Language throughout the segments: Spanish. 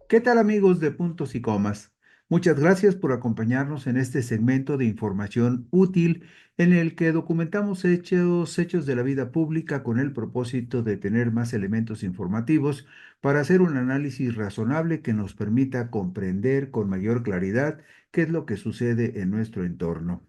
¿Qué tal amigos de Puntos y Comas? Muchas gracias por acompañarnos en este segmento de información útil en el que documentamos hechos de la vida pública con el propósito de tener más elementos informativos para hacer un análisis razonable que nos permita comprender con mayor claridad qué es lo que sucede en nuestro entorno.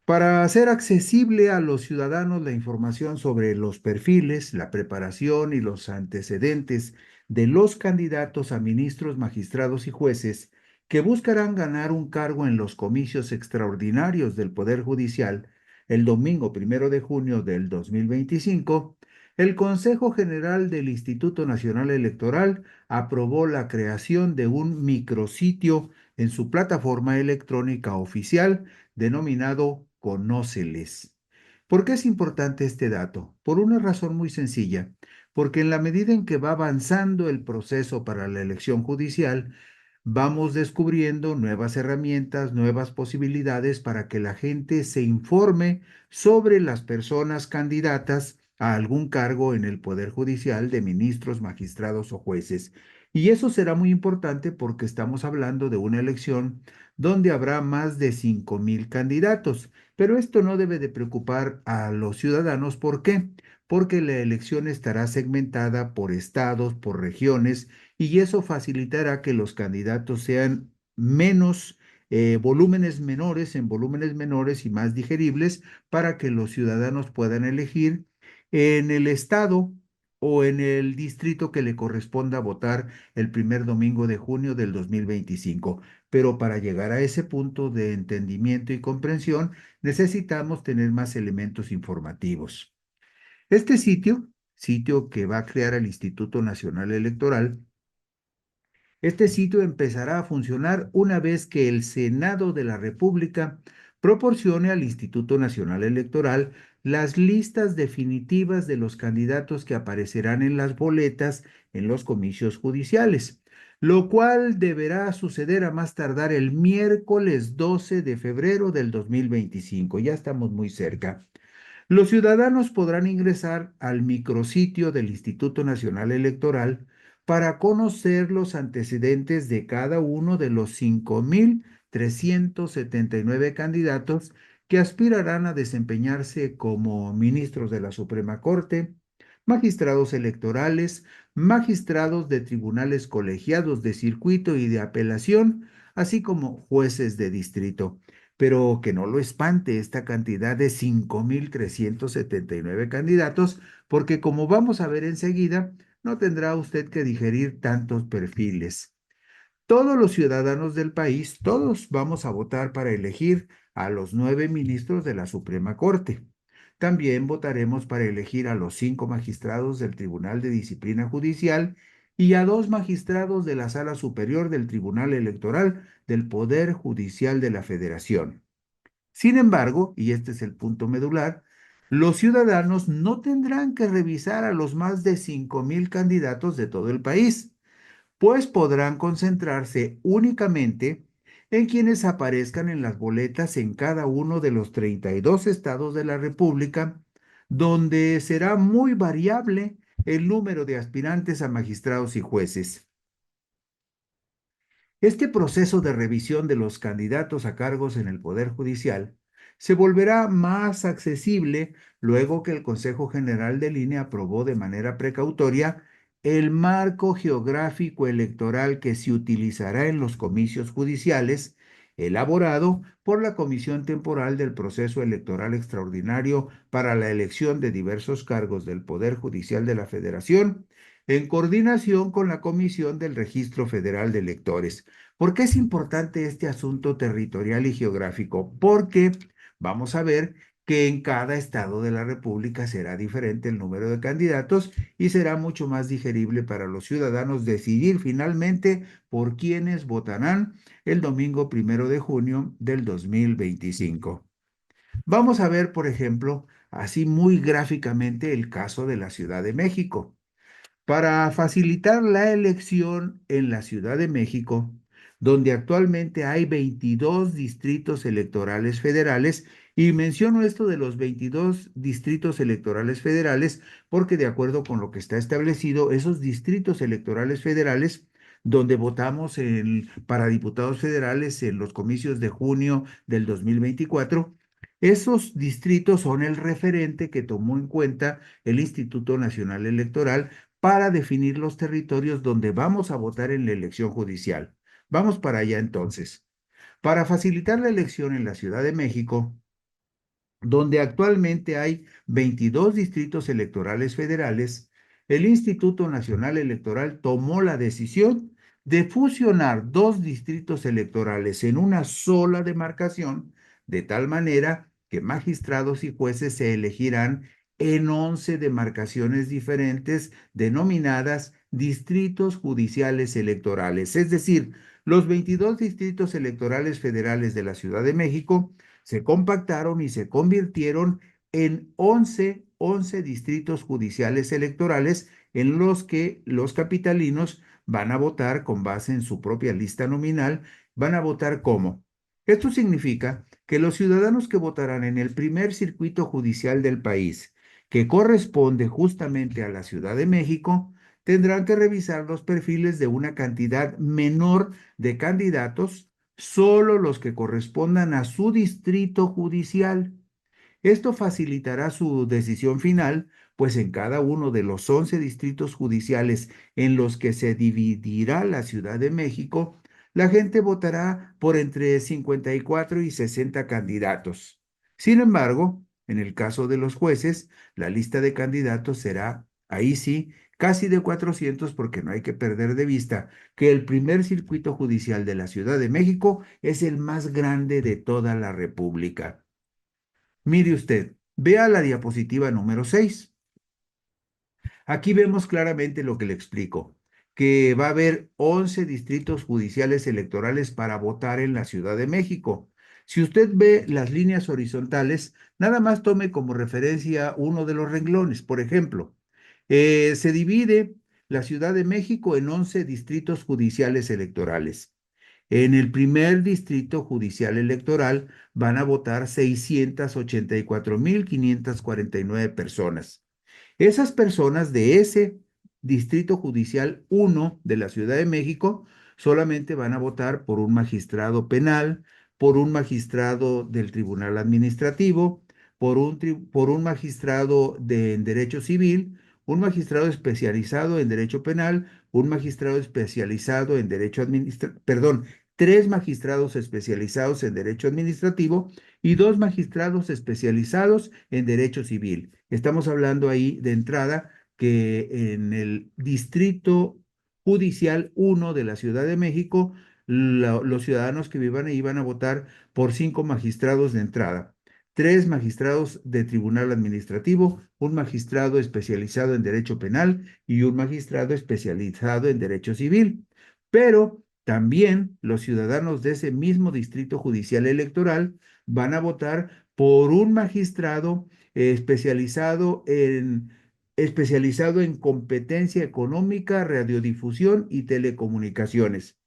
Para hacer accesible a los ciudadanos la información sobre los perfiles, la preparación y los antecedentes de los candidatos a ministros, magistrados y jueces que buscarán ganar un cargo en los comicios extraordinarios del Poder Judicial el domingo 1 de junio del 2025, el Consejo General del Instituto Nacional Electoral aprobó la creación de un micrositio en su plataforma electrónica oficial denominado Conóceles. ¿Por qué es importante este dato? Por una razón muy sencilla, porque en la medida en que va avanzando el proceso para la elección judicial, vamos descubriendo nuevas herramientas, nuevas posibilidades para que la gente se informe sobre las personas candidatas a algún cargo en el Poder Judicial de ministros, magistrados o jueces. Y eso será muy importante porque estamos hablando de una elección donde habrá más de 5,000 candidatos. Pero esto no debe de preocupar a los ciudadanos. ¿Por qué? Porque la elección estará segmentada por estados, por regiones, y eso facilitará que los candidatos sean menos, volúmenes menores, en volúmenes menores y más digeribles para que los ciudadanos puedan elegir en el estado o en el distrito que le corresponda votar el primer domingo de junio del 2025. Pero para llegar a ese punto de entendimiento y comprensión, necesitamos tener más elementos informativos. Este sitio que va a crear el Instituto Nacional Electoral, este sitio empezará a funcionar una vez que el Senado de la República proporcione al Instituto Nacional Electoral las listas definitivas de los candidatos que aparecerán en las boletas en los comicios judiciales, lo cual deberá suceder a más tardar el miércoles 12 de febrero del 2025. Ya estamos muy cerca. Los ciudadanos podrán ingresar al micrositio del Instituto Nacional Electoral para conocer los antecedentes de cada uno de los 5,379 candidatos que aspirarán a desempeñarse como ministros de la Suprema Corte, magistrados electorales, magistrados de tribunales colegiados de circuito y de apelación, así como jueces de distrito. Pero que no lo espante esta cantidad de 5,379 candidatos, porque como vamos a ver enseguida, no tendrá usted que digerir tantos perfiles. Todos los ciudadanos del país, todos vamos a votar para elegir a los 9 ministros de la Suprema Corte. También votaremos para elegir a los 5 magistrados del Tribunal de Disciplina Judicial y a 2 magistrados de la Sala Superior del Tribunal Electoral del Poder Judicial de la Federación. Sin embargo, y este es el punto medular, los ciudadanos no tendrán que revisar a los más de 5,000 candidatos de todo el país, pues podrán concentrarse únicamente en quienes aparezcan en las boletas en cada uno de los 32 estados de la República, donde será muy variable el número de aspirantes a magistrados y jueces. Este proceso de revisión de los candidatos a cargos en el Poder Judicial se volverá más accesible luego que el Consejo General del INE aprobó de manera precautoria el marco geográfico electoral que se utilizará en los comicios judiciales, elaborado por la Comisión Temporal del Proceso Electoral Extraordinario para la elección de diversos cargos del Poder Judicial de la Federación, en coordinación con la Comisión del Registro Federal de Electores. ¿Por qué es importante este asunto territorial y geográfico? Porque vamos a ver que en cada estado de la República será diferente el número de candidatos y será mucho más digerible para los ciudadanos decidir finalmente por quiénes votarán el domingo 1 de junio del 2025. Vamos a ver, por ejemplo, así muy gráficamente el caso de la Ciudad de México. Para facilitar la elección en la Ciudad de México, donde actualmente hay 22 distritos electorales federales, y menciono esto de los 22 distritos electorales federales porque de acuerdo con lo que está establecido, esos distritos electorales federales donde votamos para diputados federales en los comicios de junio del 2024. Esos distritos son el referente que tomó en cuenta el Instituto Nacional Electoral para definir los territorios donde vamos a votar en la elección judicial. Vamos para allá entonces. Para facilitar la elección en la Ciudad de México, donde actualmente hay 22 distritos electorales federales, el Instituto Nacional Electoral tomó la decisión de fusionar dos distritos electorales en una sola demarcación, de tal manera que magistrados y jueces se elegirán en 11 demarcaciones diferentes denominadas distritos judiciales electorales. Es decir, los 22 distritos electorales federales de la Ciudad de México se compactaron y se convirtieron en 11 distritos judiciales electorales en los que los capitalinos van a votar con base en su propia lista nominal. Van a votar ¿cómo? Esto significa que los ciudadanos que votarán en el primer circuito judicial del país, que corresponde justamente a la Ciudad de México, tendrán que revisar los perfiles de una cantidad menor de candidatos, solo los que correspondan a su distrito judicial. Esto facilitará su decisión final, pues en cada uno de los 11 distritos judiciales en los que se dividirá la Ciudad de México, la gente votará por entre 54 y 60 candidatos. Sin embargo, en el caso de los jueces, la lista de candidatos será, ahí sí, casi de 400, porque no hay que perder de vista que el primer circuito judicial de la Ciudad de México es el más grande de toda la República. Mire usted, vea la diapositiva número 6. Aquí vemos claramente lo que le explico, que va a haber 11 distritos judiciales electorales para votar en la Ciudad de México. Si usted ve las líneas horizontales, nada más tome como referencia uno de los renglones. Por ejemplo, se divide la Ciudad de México en 11 distritos judiciales electorales. En el primer distrito judicial electoral van a votar 684,549 personas. Esas personas de ese Distrito Judicial 1 de la Ciudad de México solamente van a votar por un magistrado penal, por un magistrado del Tribunal Administrativo, por un magistrado en Derecho Civil, un magistrado especializado en Derecho Penal, un magistrado especializado en Derecho Administrativo, perdón, tres magistrados especializados en Derecho Administrativo y dos magistrados especializados en Derecho Civil. Estamos hablando ahí de entrada que en el Distrito Judicial 1 de la Ciudad de México, los ciudadanos que vivan ahí van a votar por 5 magistrados de entrada, tres magistrados de Tribunal Administrativo, un magistrado especializado en Derecho Penal y un magistrado especializado en Derecho Civil. Pero también los ciudadanos de ese mismo Distrito Judicial Electoral van a votar por un magistrado especializado en competencia económica, radiodifusión y telecomunicaciones.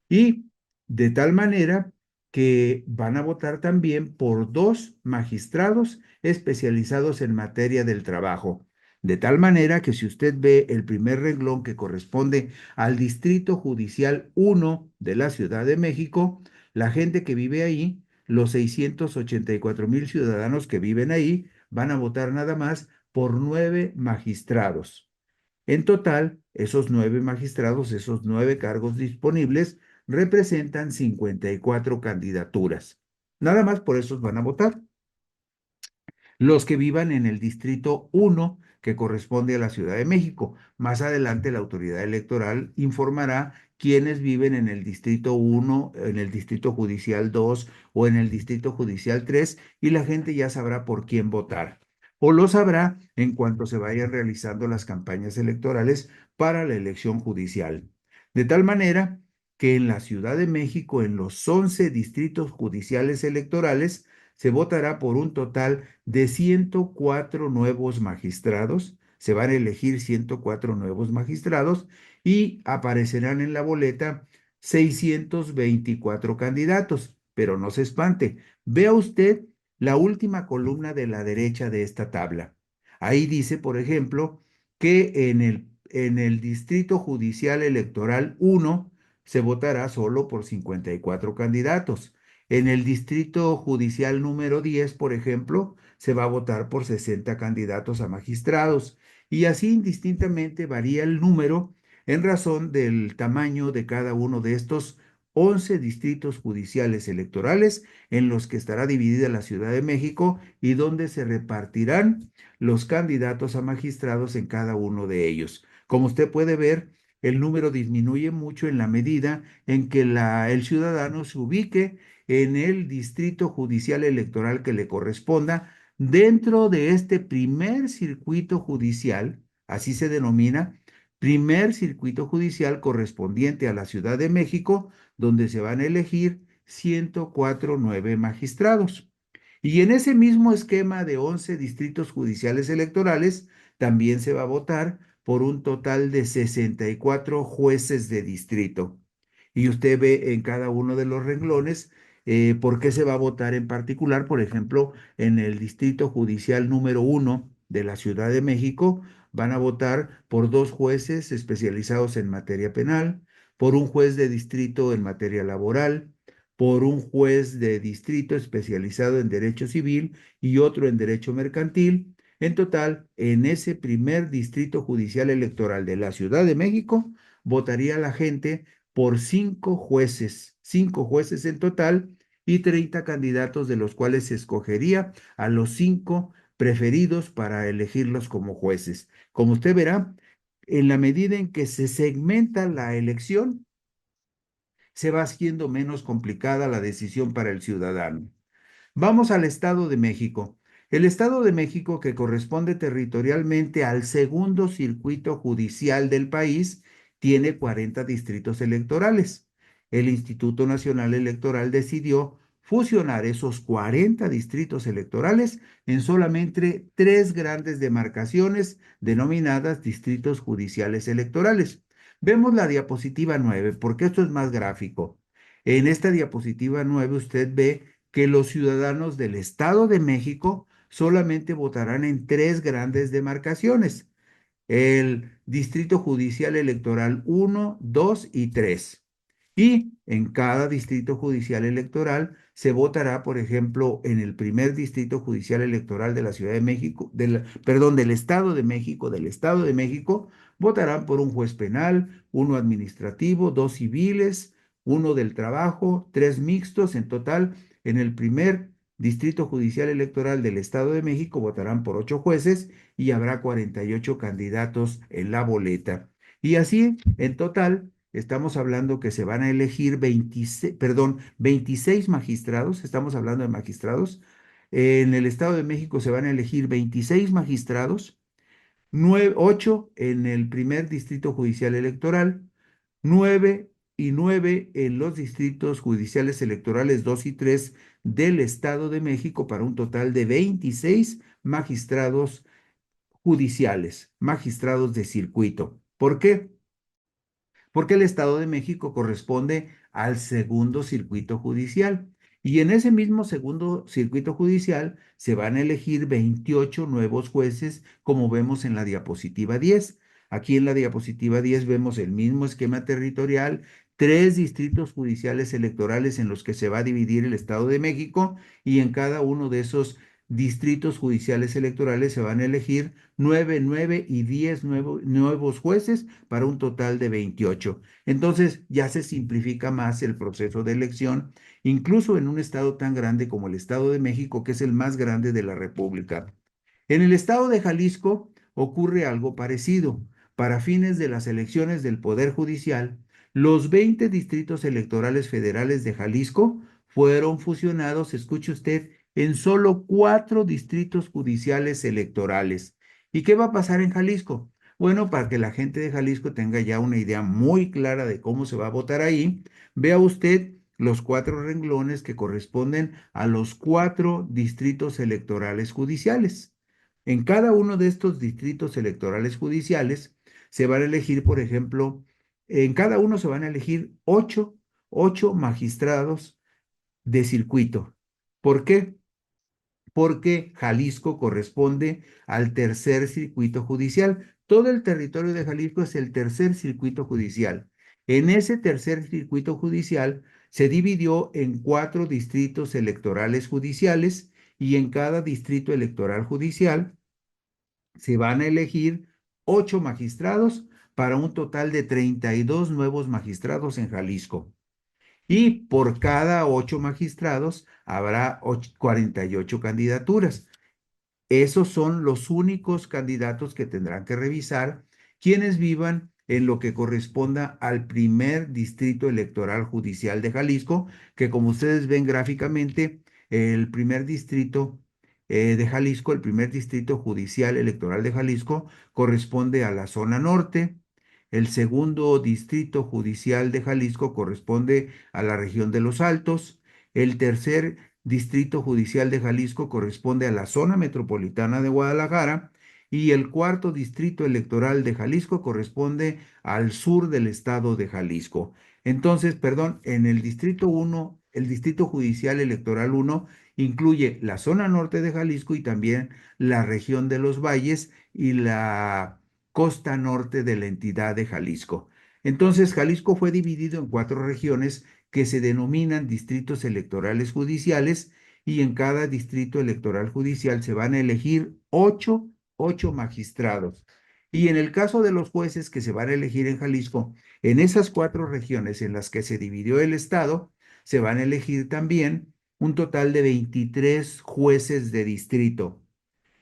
Y de tal manera que van a votar también por dos magistrados especializados en materia del trabajo. De tal manera que si usted ve el primer renglón que corresponde al Distrito Judicial 1 de la Ciudad de México, la gente que vive ahí, los 684,000 ciudadanos que viven ahí, van a votar nada más por 9 magistrados. En total, esos 9 magistrados, esos 9 cargos disponibles, representan 54 candidaturas. Nada más por esos van a votar los que vivan en el Distrito 1, que corresponde a la Ciudad de México. Más adelante la autoridad electoral informará quiénes viven en el Distrito 1, en el Distrito Judicial 2 o en el Distrito Judicial 3 y la gente ya sabrá por quién votar. O lo sabrá en cuanto se vayan realizando las campañas electorales para la elección judicial. De tal manera que en la Ciudad de México, en los 11 distritos judiciales electorales, se votará por un total de 104 nuevos magistrados. Se van a elegir 104 nuevos magistrados y aparecerán en la boleta 624 candidatos. Pero no se espante. Vea usted la última columna de la derecha de esta tabla. Ahí dice, por ejemplo, que en el Distrito Judicial Electoral 1 se votará solo por 54 candidatos. En el Distrito Judicial número 10, por ejemplo, se va a votar por 60 candidatos a magistrados. Y así indistintamente varía el número en razón del tamaño de cada uno de estos 11 distritos judiciales electorales en los que estará dividida la Ciudad de México y donde se repartirán los candidatos a magistrados en cada uno de ellos. Como usted puede ver, el número disminuye mucho en la medida en que el ciudadano se ubique en el distrito judicial electoral que le corresponda dentro de este primer circuito judicial, así se denomina, primer circuito judicial correspondiente a la Ciudad de México, donde se van a elegir 104 nueve magistrados. Y en ese mismo esquema de 11 distritos judiciales electorales, también se va a votar por un total de 64 jueces de distrito. Y usted ve en cada uno de los renglones por qué se va a votar en particular. Por ejemplo, en el Distrito Judicial número 1 de la Ciudad de México, van a votar por dos jueces especializados en materia penal, por un juez de distrito en materia laboral, por un juez de distrito especializado en derecho civil y otro en derecho mercantil. En total, en ese primer distrito judicial electoral de la Ciudad de México, votaría la gente por cinco jueces en total y 30 candidatos de los cuales se escogería a los cinco preferidos para elegirlos como jueces. Como usted verá, en la medida en que se segmenta la elección, se va haciendo menos complicada la decisión para el ciudadano. Vamos al Estado de México. El Estado de México, que corresponde territorialmente al segundo circuito judicial del país, tiene 40 distritos electorales. El Instituto Nacional Electoral decidió fusionar esos 40 distritos electorales en solamente tres grandes demarcaciones denominadas distritos judiciales electorales. Vemos la diapositiva 9, porque esto es más gráfico. En esta diapositiva 9 usted ve que los ciudadanos del Estado de México solamente votarán en tres grandes demarcaciones: el Distrito Judicial Electoral 1, 2 y 3. Y en cada distrito judicial electoral se votará, por ejemplo, en el primer distrito judicial electoral de la Ciudad de México, perdón, del Estado de México, votarán por un juez penal, uno administrativo, dos civiles, uno del trabajo, tres mixtos. En total, en el primer distrito judicial electoral del Estado de México votarán por 8 jueces y habrá 48 candidatos en la boleta. Y así, en total, estamos hablando que se van a elegir 26 magistrados, estamos hablando de magistrados. En el Estado de México se van a elegir 26 magistrados, 8 en el primer distrito judicial electoral, 9 y 9 en los distritos judiciales electorales 2 y 3 del Estado de México, para un total de 26 magistrados judiciales, magistrados de circuito. ¿Por qué? Porque el Estado de México corresponde al segundo circuito judicial. Y en ese mismo segundo circuito judicial se van a elegir 28 nuevos jueces, como vemos en la diapositiva 10. Aquí en la diapositiva 10 vemos el mismo esquema territorial, tres distritos judiciales electorales en los que se va a dividir el Estado de México, y en cada uno de esos distritos judiciales electorales se van a elegir 9, 9 y 10 nuevos jueces para un total de 28. Entonces ya se simplifica más el proceso de elección, incluso en un estado tan grande como el Estado de México, que es el más grande de la República. En el estado de Jalisco ocurre algo parecido. Para fines de las elecciones del Poder Judicial, los 20 distritos electorales federales de Jalisco fueron fusionados, escuche usted, en solo 4 distritos judiciales electorales. ¿Y qué va a pasar en Jalisco? Bueno, para que la gente de Jalisco tenga ya una idea muy clara de cómo se va a votar ahí, vea usted los 4 renglones que corresponden a los 4 distritos electorales judiciales. En cada uno de estos distritos electorales judiciales se van a elegir, por ejemplo, en cada uno se van a elegir ocho magistrados de circuito. ¿Por qué? porque Jalisco corresponde al tercer circuito judicial. Todo el territorio de Jalisco es el tercer circuito judicial. En ese tercer circuito judicial se dividió en 4 distritos electorales judiciales y en cada distrito electoral judicial se van a elegir 8 magistrados para un total de 32 nuevos magistrados en Jalisco. Y por cada 8 magistrados habrá 48 candidaturas. Esos son los únicos candidatos que tendrán que revisar quienes vivan en lo que corresponda al primer distrito electoral judicial de Jalisco, que como ustedes ven gráficamente, el primer distrito de Jalisco, el primer distrito judicial electoral de Jalisco, corresponde a la zona norte. El segundo distrito judicial de Jalisco corresponde a la región de los Altos. El tercer distrito judicial de Jalisco corresponde a la zona metropolitana de Guadalajara y el cuarto distrito electoral de Jalisco corresponde al sur del estado de Jalisco. Entonces, perdón, en el distrito 1, el distrito judicial electoral 1 incluye la zona norte de Jalisco y también la región de los valles y la costa norte de la entidad de Jalisco. Entonces, Jalisco fue dividido en 4 regiones que se denominan distritos electorales judiciales y en cada distrito electoral judicial se van a elegir ocho magistrados. Y en el caso de los jueces que se van a elegir en Jalisco, en esas 4 regiones en las que se dividió el estado, se van a elegir también un total de 23 jueces de distrito.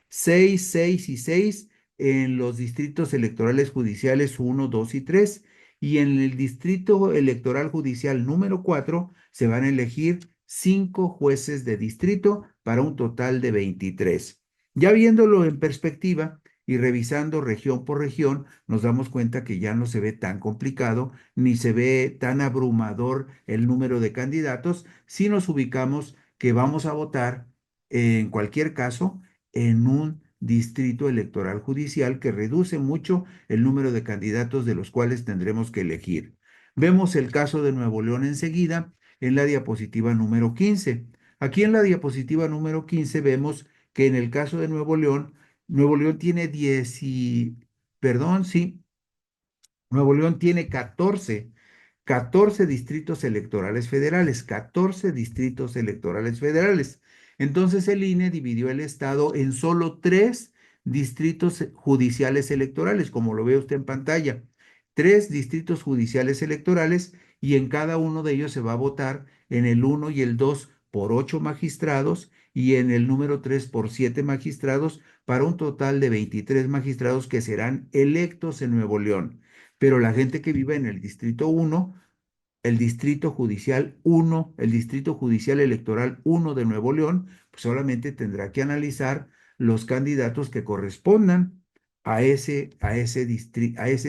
6, 6 y 6 en los distritos electorales judiciales 1, 2 y 3. Y en el distrito electoral judicial número 4 se van a elegir 5 jueces de distrito para un total de 23. Ya viéndolo en perspectiva y revisando región por región, nos damos cuenta que ya no se ve tan complicado ni se ve tan abrumador el número de candidatos si nos ubicamos que vamos a votar en cualquier caso en un distrito electoral judicial que reduce mucho el número de candidatos de los cuales tendremos que elegir. Vemos el caso de Nuevo León enseguida en la diapositiva número 15. Aquí en la diapositiva número 15 vemos que en el caso de Nuevo León tiene 10 y, perdón, sí, Nuevo León tiene 14 distritos electorales federales, 14 distritos electorales federales. Entonces el INE dividió el estado en solo 3 distritos judiciales electorales, como lo ve usted en pantalla. 3 distritos judiciales electorales y en cada uno de ellos se va a votar en el 1 y el 2 por 8 magistrados y en el número 3 por 7 magistrados para un total de 23 magistrados que serán electos en Nuevo León. Pero la gente que vive en el distrito 1, el distrito judicial 1, el distrito judicial electoral 1 de Nuevo León, pues solamente tendrá que analizar los candidatos que correspondan a ese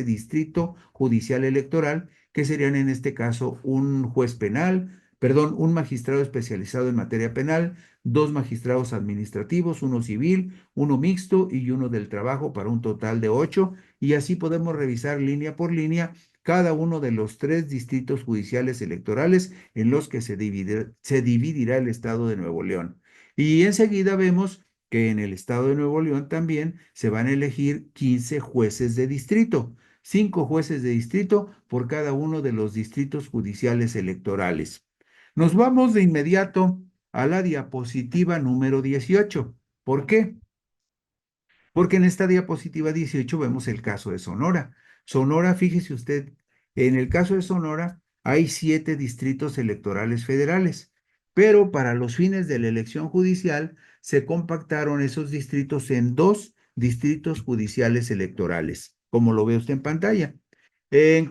distrito judicial electoral, que serían en este caso un juez penal, perdón, un magistrado especializado en materia penal, 2 magistrados administrativos, uno civil, uno mixto y uno del trabajo para un total de 8. Y así podemos revisar línea por línea cada uno de los 3 distritos judiciales electorales en los que se dividirá el estado de Nuevo León. Y enseguida vemos que en el estado de Nuevo León también se van a elegir 15 jueces de distrito, 5 jueces de distrito por cada uno de los distritos judiciales electorales. Nos vamos de inmediato a la diapositiva número 18. ¿Por qué? Porque en esta diapositiva 18 vemos el caso de Sonora. Sonora, fíjese usted, en el caso de Sonora hay 7 distritos electorales federales, pero para los fines de la elección judicial se compactaron esos distritos en 2 distritos judiciales electorales, como lo ve usted en pantalla. En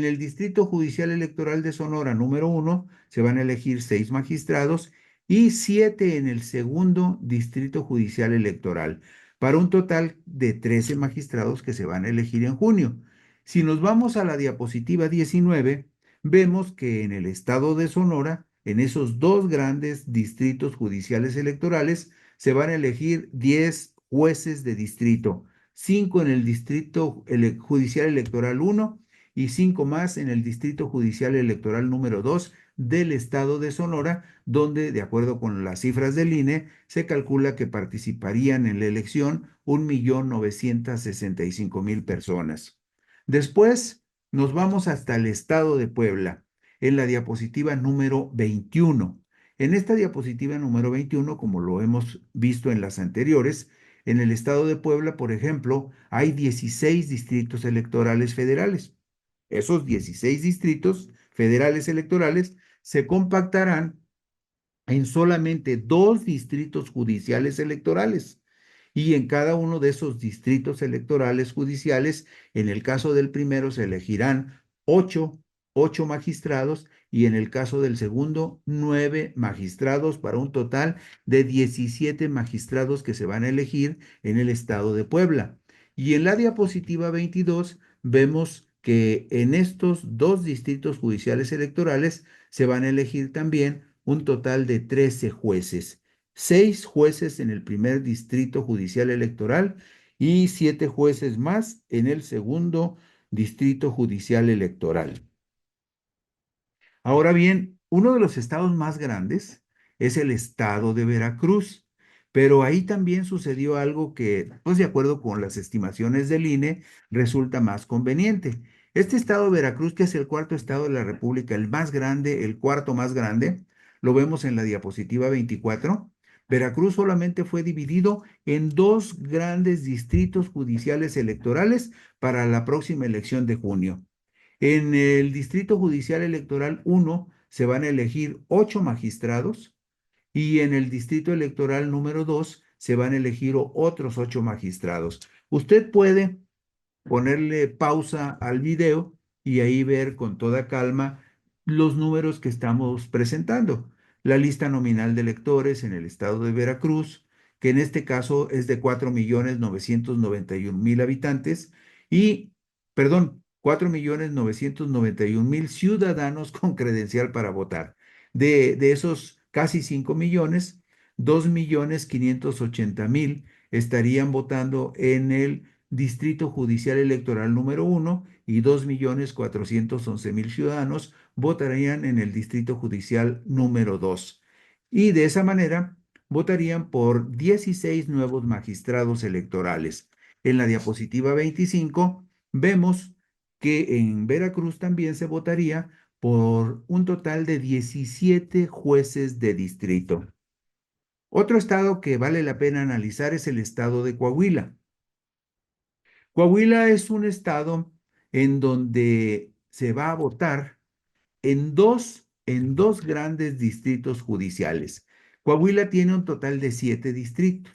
el Distrito Judicial Electoral de Sonora número 1 se van a elegir 6 magistrados y 7 en el segundo Distrito Judicial Electoral, para un total de 13 magistrados que se van a elegir en junio. Si nos vamos a la diapositiva 19, vemos que en el estado de Sonora, en esos 2 grandes distritos judiciales electorales, se van a elegir 10 jueces de distrito, 5 en el Distrito Judicial Electoral 1 y 5 más en el Distrito Judicial Electoral número 2 del estado de Sonora, donde, de acuerdo con las cifras del INE, se calcula que participarían en la elección 1.965.000 personas. Después nos vamos hasta el estado de Puebla, en la diapositiva número 21. En esta diapositiva número 21, como lo hemos visto en las anteriores, en el estado de Puebla, por ejemplo, hay 16 distritos electorales federales. Esos 16 distritos federales electorales se compactarán en solamente dos distritos judiciales electorales. Y en cada uno de esos distritos electorales judiciales, en el caso del primero, se elegirán ocho magistrados y en el caso del segundo, 9 magistrados para un total de 17 magistrados que se van a elegir en el estado de Puebla. Y en la diapositiva 22 vemos que en estos dos distritos judiciales electorales se van a elegir también un total de 13 jueces, 6 jueces en el primer distrito judicial electoral y 7 jueces más en el segundo distrito judicial electoral. Ahora bien, uno de los estados más grandes es el estado de Veracruz, pero ahí también sucedió algo que, pues de acuerdo con las estimaciones del INE, resulta más conveniente. Este estado de Veracruz, que es el cuarto estado de la República, el más grande, el cuarto más grande, lo vemos en la diapositiva 24. Veracruz solamente fue dividido en dos grandes distritos judiciales electorales para la próxima elección de junio. En el Distrito Judicial Electoral 1 se van a elegir 8 magistrados y en el Distrito Electoral número 2 se van a elegir otros 8 magistrados. Usted puede ponerle pausa al video y ahí ver con toda calma los números que estamos presentando. La lista nominal de electores en el estado de Veracruz, que en este caso es de 4.991.000 habitantes y, perdón, 4.991.000 ciudadanos con credencial para votar. De esos casi 5 millones, 2.580.000 estarían votando en el Distrito Judicial Electoral número 1 y 2.411.000 ciudadanos votarían en el Distrito Judicial número 2. Y de esa manera votarían por 16 nuevos magistrados electorales. En la diapositiva 25 vemos que en Veracruz también se votaría por un total de 17 jueces de distrito. Otro estado que vale la pena analizar es el estado de Coahuila. Coahuila es un estado en donde se va a votar en dos grandes distritos judiciales. Coahuila tiene un total de 7 distritos.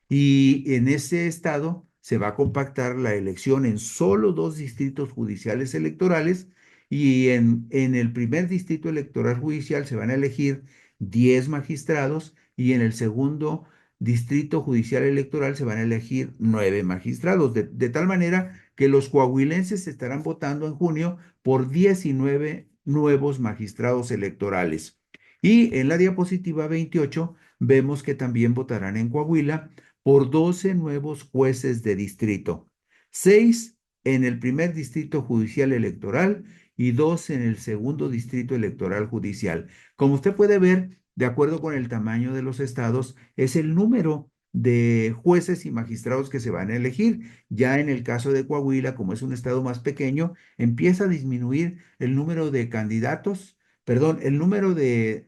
Y en ese estado se va a compactar la elección en solo dos distritos judiciales electorales y en el primer distrito electoral judicial se van a elegir 10 magistrados y en el segundo distrito judicial electoral se van a elegir 9 magistrados, de tal manera que los coahuilenses estarán votando en junio por 19 nuevos magistrados electorales. Y en la diapositiva 28 vemos que también votarán en Coahuila por 12 nuevos jueces de distrito, 6 en el primer distrito judicial electoral y 2 en el segundo distrito electoral judicial. Como usted puede ver, de acuerdo con el tamaño de los estados, es el número de jueces y magistrados que se van a elegir. Ya en el caso de Coahuila, como es un estado más pequeño, empieza a disminuir el número de candidatos, perdón, el número de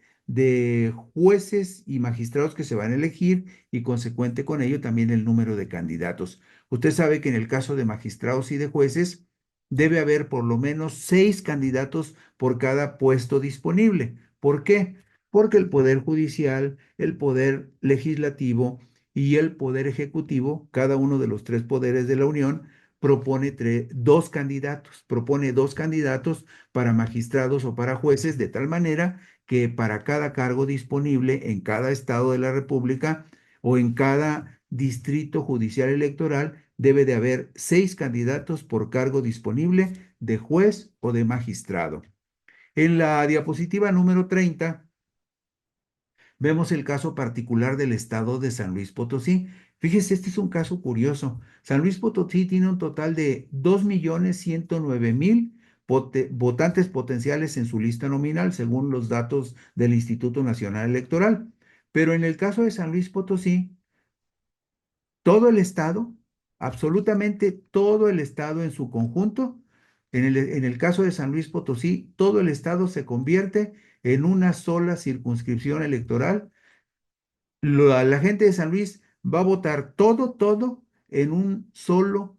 jueces y magistrados que se van a elegir y consecuente con ello también el número de candidatos. Usted sabe que en el caso de magistrados y de jueces debe haber por lo menos 6 candidatos por cada puesto disponible. ¿Por qué? Porque el Poder Judicial, el Poder Legislativo y el Poder Ejecutivo, cada uno de los tres poderes de la Unión, propone dos candidatos para magistrados o para jueces, de tal manera que para cada cargo disponible en cada estado de la República o en cada distrito judicial electoral debe de haber 6 candidatos por cargo disponible de juez o de magistrado. En la diapositiva número 30 vemos el caso particular del estado de San Luis Potosí. Fíjese, este es un caso curioso. San Luis Potosí tiene un total de 2.109.000 votantes potenciales en su lista nominal, según los datos del Instituto Nacional Electoral. Pero en el caso de San Luis Potosí, todo el estado, absolutamente todo el estado en su conjunto, en el caso de San Luis Potosí, todo el estado se convierte en una sola circunscripción electoral. La gente de San Luis va a votar todo en un solo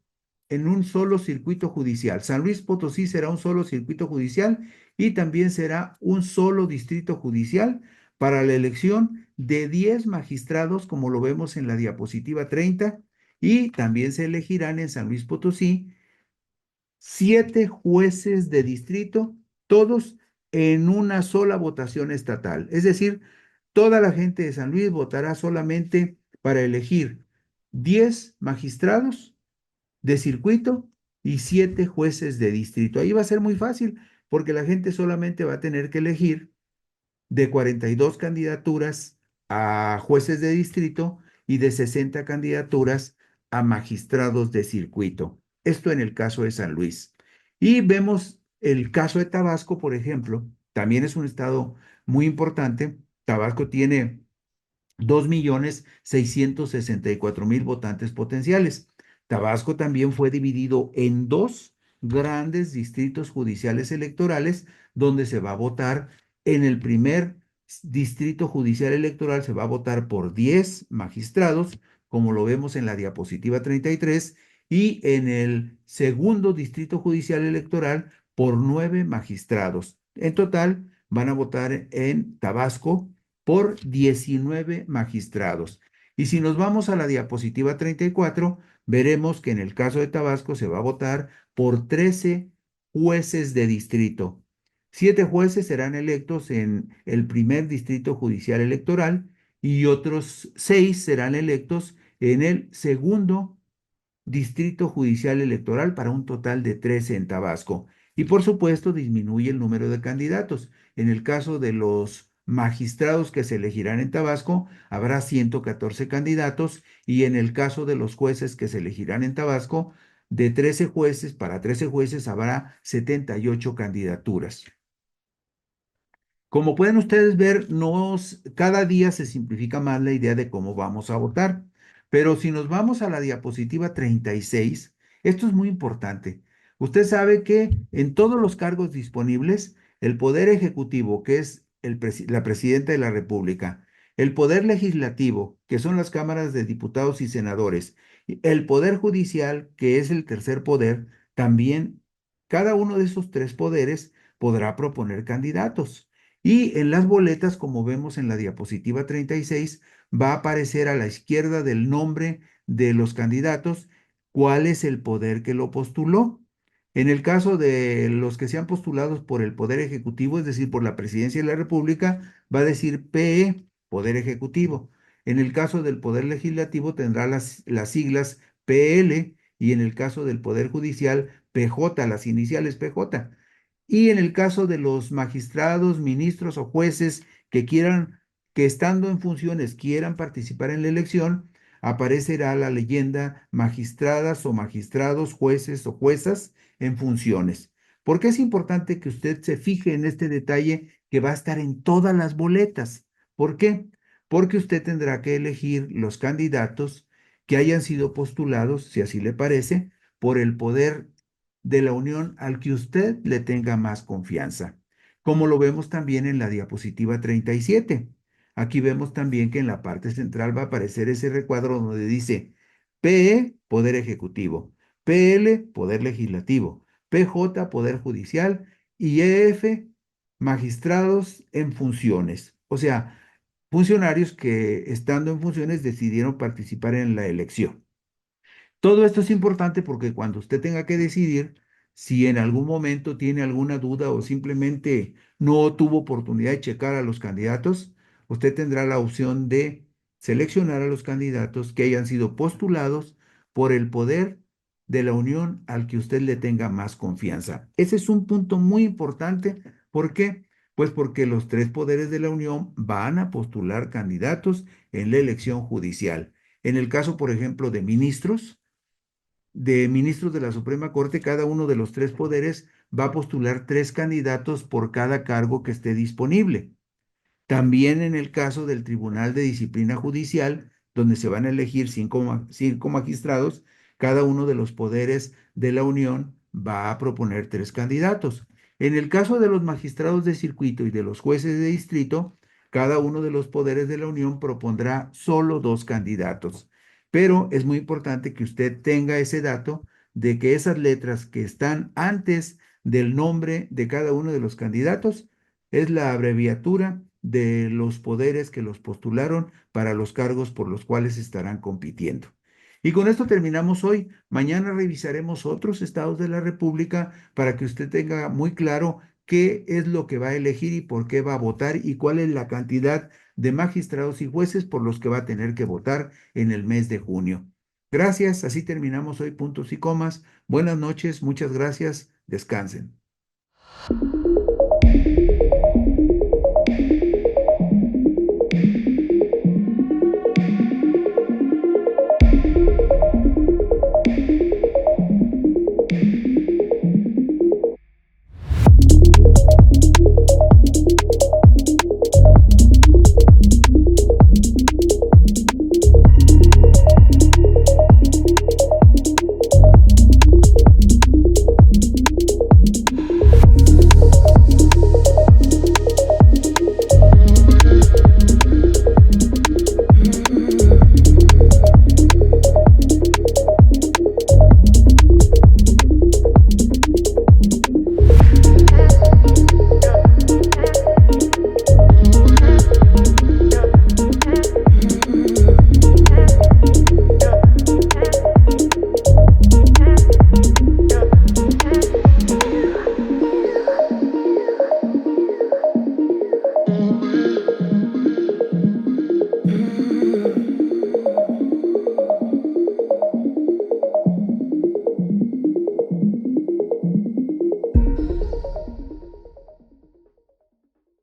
circuito judicial. San Luis Potosí será un solo circuito judicial y también será un solo distrito judicial para la elección de 10 magistrados, como lo vemos en la diapositiva 30, y también se elegirán en San Luis Potosí 7 jueces de distrito, todos en una sola votación estatal. Es decir, toda la gente de San Luis votará solamente para elegir 10 magistrados de circuito y 7 jueces de distrito. Ahí va a ser muy fácil porque la gente solamente va a tener que elegir de 42 candidaturas a jueces de distrito y de 60 candidaturas a magistrados de circuito. Esto en el caso de San Luis. Y vemos el caso de Tabasco, por ejemplo, también es un estado muy importante. Tabasco tiene 2.664.000 votantes potenciales. Tabasco también fue dividido en dos grandes distritos judiciales electorales donde se va a votar. En el primer distrito judicial electoral se va a votar por 10 magistrados, como lo vemos en la diapositiva 33, y en el segundo distrito judicial electoral por 9 magistrados. En total van a votar en Tabasco por 19 magistrados. Y si nos vamos a la diapositiva 34, veremos que en el caso de Tabasco se va a votar por 13 jueces de distrito. 7 jueces serán electos en el primer distrito judicial electoral y otros 6 serán electos en el segundo distrito judicial electoral para un total de 13 en Tabasco. Y por supuesto disminuye el número de candidatos. En el caso de los magistrados que se elegirán en Tabasco, habrá 114 candidatos y en el caso de los jueces que se elegirán en Tabasco, de 13 jueces, para 13 jueces habrá 78 candidaturas. Como pueden ustedes ver, cada día se simplifica más la idea de cómo vamos a votar. Pero si nos vamos a la diapositiva 36, esto es muy importante. Usted sabe que en todos los cargos disponibles, el Poder Ejecutivo, que es la Presidenta de la República, el Poder Legislativo, que son las cámaras de diputados y senadores, y el Poder Judicial, que es el tercer poder, también cada uno de esos tres poderes podrá proponer candidatos. Y en las boletas, como vemos en la diapositiva 36, va a aparecer a la izquierda del nombre de los candidatos cuál es el poder que lo postuló. En el caso de los que sean postulados por el Poder Ejecutivo, es decir, por la Presidencia de la República, va a decir PE, Poder Ejecutivo. En el caso del Poder Legislativo tendrá las siglas PL y en el caso del Poder Judicial PJ, las iniciales PJ. Y en el caso de los magistrados, ministros o jueces que estando en funciones quieran participar en la elección, aparecerá la leyenda magistradas o magistrados, jueces o juezas en funciones. ¿Por qué es importante que usted se fije en este detalle que va a estar en todas las boletas? ¿Por qué? Porque usted tendrá que elegir los candidatos que hayan sido postulados, si así le parece, por el poder de la unión al que usted le tenga más confianza, como lo vemos también en la diapositiva 37. Aquí vemos también que en la parte central va a aparecer ese recuadro donde dice PE, Poder Ejecutivo, PL, Poder Legislativo, PJ, Poder Judicial y EF, Magistrados en funciones. O sea, funcionarios que estando en funciones decidieron participar en la elección. Todo esto es importante porque cuando usted tenga que decidir si en algún momento tiene alguna duda o simplemente no tuvo oportunidad de checar a los candidatos, usted tendrá la opción de seleccionar a los candidatos que hayan sido postulados por el poder de la unión al que usted le tenga más confianza. Ese es un punto muy importante. ¿Por qué? Pues porque los tres poderes de la unión van a postular candidatos en la elección judicial. En el caso, por ejemplo, de ministros de la Suprema Corte, cada uno de los tres poderes va a postular tres candidatos por cada cargo que esté disponible. También en el caso del Tribunal de Disciplina Judicial, donde se van a elegir cinco magistrados, cada uno de los poderes de la Unión va a proponer tres candidatos. En el caso de los magistrados de circuito y de los jueces de distrito, cada uno de los poderes de la Unión propondrá solo dos candidatos. Pero es muy importante que usted tenga ese dato de que esas letras que están antes del nombre de cada uno de los candidatos es la abreviatura de los poderes que los postularon para los cargos por los cuales estarán compitiendo. Y con esto terminamos hoy. Mañana revisaremos otros estados de la República para que usted tenga muy claro qué es lo que va a elegir y por qué va a votar y cuál es la cantidad de magistrados y jueces por los que va a tener que votar en el mes de junio. Gracias, así terminamos hoy puntos y comas. Buenas noches, muchas gracias, descansen.